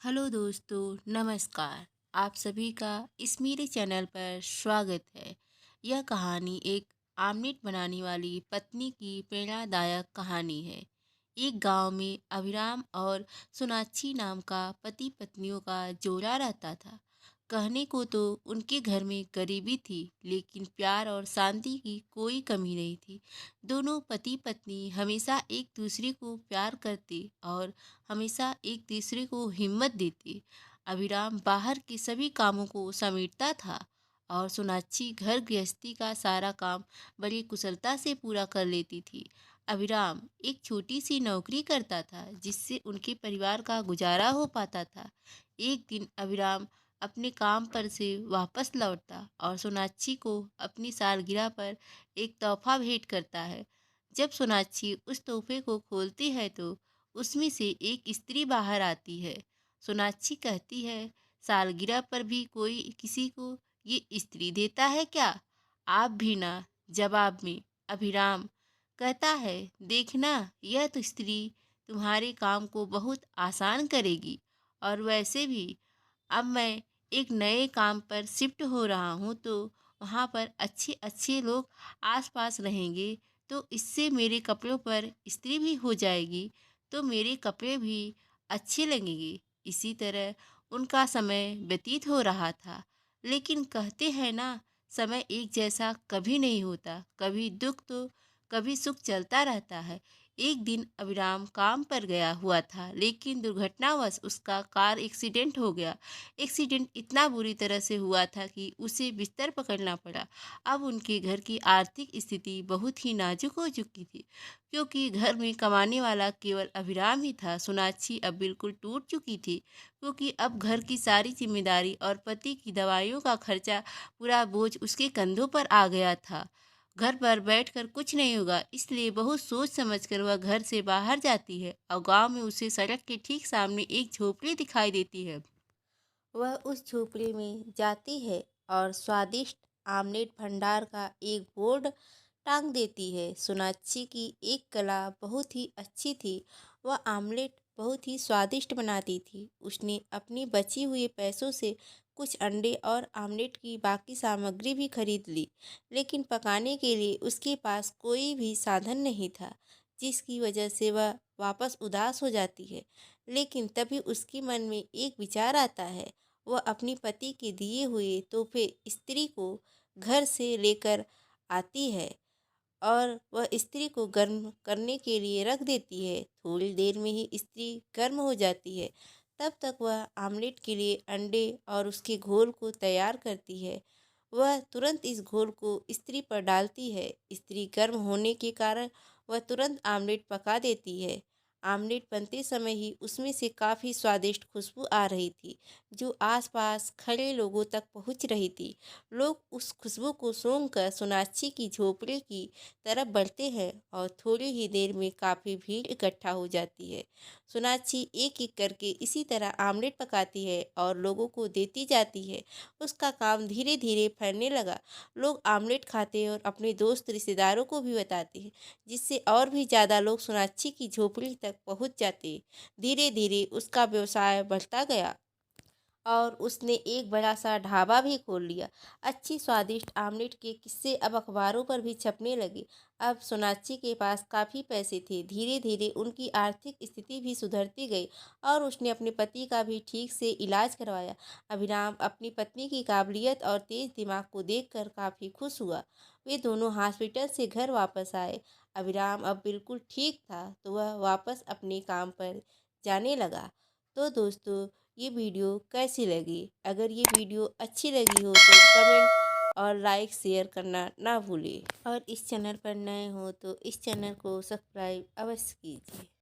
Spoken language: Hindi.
हेलो दोस्तों, नमस्कार। आप सभी का इस मेरे चैनल पर स्वागत है। यह कहानी एक आमलेट बनाने वाली पत्नी की प्रेरणादायक कहानी है। एक गांव में अभिराम और सोनाक्षी नाम का पति पत्नियों का जोड़ा रहता था। कहने को तो उनके घर में गरीबी थी, लेकिन प्यार और शांति की कोई कमी नहीं थी। दोनों पति पत्नी हमेशा एक दूसरे को प्यार करते और हमेशा एक दूसरे को हिम्मत देते। अभिराम बाहर के सभी कामों को समेटता था और सोनाक्षी घर गृहस्थी का सारा काम बड़ी कुशलता से पूरा कर लेती थी। अभिराम एक छोटी सी नौकरी करता था, जिससे उनके परिवार का गुजारा हो पाता था। एक दिन अभिराम अपने काम पर से वापस लौटता और सोनाक्षी को अपनी सालगिरह पर एक तोहफा भेंट करता है। जब सोनाक्षी उस तोहफे को खोलती है तो उसमें से एक स्त्री बाहर आती है। सोनाक्षी कहती है, सालगिरह पर भी कोई किसी को ये स्त्री देता है क्या? आप भी ना। जवाब में अभिराम कहता है, देखना, यह तो स्त्री तुम्हारे काम को बहुत आसान करेगी। और वैसे भी अब मैं एक नए काम पर शिफ्ट हो रहा हूँ, तो वहाँ पर अच्छे अच्छे लोग आसपास रहेंगे, तो इससे मेरे कपड़ों पर इस्त्री भी हो जाएगी, तो मेरे कपड़े भी अच्छे लगेंगे। इसी तरह उनका समय व्यतीत हो रहा था। लेकिन कहते हैं ना, समय एक जैसा कभी नहीं होता। कभी दुख तो कभी सुख चलता रहता है। एक दिन अभिराम काम पर गया हुआ था, लेकिन दुर्घटनावश उसका कार एक्सीडेंट हो गया। एक्सीडेंट इतना बुरी तरह से हुआ था कि उसे बिस्तर पकड़ना पड़ा। अब उनके घर की आर्थिक स्थिति बहुत ही नाजुक हो चुकी थी, क्योंकि घर में कमाने वाला केवल अभिराम ही था। सोनाक्षी अब बिल्कुल टूट चुकी थी, क्योंकि अब घर की सारी जिम्मेदारी और पति की दवाइयों का खर्चा, पूरा बोझ उसके कंधों पर आ गया था। घर पर बैठकर कुछ नहीं होगा, इसलिए बहुत सोच समझकर वह घर से बाहर जाती है और गांव में उसे सड़क के ठीक सामने एक झोपड़ी दिखाई देती है। वह उस झोपड़ी में जाती है और स्वादिष्ट आमलेट भंडार का एक बोर्ड टांग देती है। सोनाक्षी की एक कला बहुत ही अच्छी थी। वह आमलेट बहुत ही स्वादिष्ट बनाती थी। उसने अपनी बची हुए पैसों से कुछ अंडे और आमलेट की बाकी सामग्री भी खरीद ली, लेकिन पकाने के लिए उसके पास कोई भी साधन नहीं था, जिसकी वजह से वह वापस उदास हो जाती है। लेकिन तभी उसके मन में एक विचार आता है। वह अपनी पति के दिए हुए तोहफे स्त्री को घर से लेकर आती है और वह स्त्री को गर्म करने के लिए रख देती है। थोड़ी देर में ही स्त्री गर्म हो जाती है। तब तक वह आमलेट के लिए अंडे और उसके घोल को तैयार करती है। वह तुरंत इस घोल को स्त्री पर डालती है। स्त्री गर्म होने के कारण वह तुरंत आमलेट पका देती है। आमलेट बनते समय ही उसमें से काफ़ी स्वादिष्ट खुशबू आ रही थी, जो आसपास खड़े लोगों तक पहुंच रही थी। लोग उस खुशबू को सूंघकर सोनाक्षी की झोपड़ी की तरफ बढ़ते हैं और थोड़ी ही देर में काफ़ी भीड़ इकट्ठा हो जाती है। सोनाक्षी एक एक करके इसी तरह आमलेट पकाती है और लोगों को देती जाती है। उसका काम धीरे धीरे फैलने लगा। लोग आमलेट खाते और अपने दोस्त रिश्तेदारों को भी बताते हैं, जिससे और भी ज़्यादा लोग सोनाक्षी की झोपड़ी तक पहुंच जाते। धीरे धीरे उसका व्यवसाय बढ़ता गया और उसने एक बड़ा सा ढाबा भी खोल लिया। अच्छी स्वादिष्ट आमलेट के किस्से अब अखबारों पर भी छपने लगे। अब सोनाक्षी के पास काफ़ी पैसे थे। धीरे धीरे उनकी आर्थिक स्थिति भी सुधरती गई और उसने अपने पति का भी ठीक से इलाज करवाया। अभिराम अपनी पत्नी की काबिलियत और तेज दिमाग को देखकर काफ़ी खुश हुआ। वे दोनों हॉस्पिटल से घर वापस आए। अभिराम अब बिल्कुल ठीक था, तो वह वापस अपने काम पर जाने लगा। तो दोस्तों, ये वीडियो कैसी लगी? अगर ये वीडियो अच्छी लगी हो तो कमेंट और लाइक शेयर करना ना भूलें। और इस चैनल पर नए हो तो इस चैनल को सब्सक्राइब अवश्य कीजिए।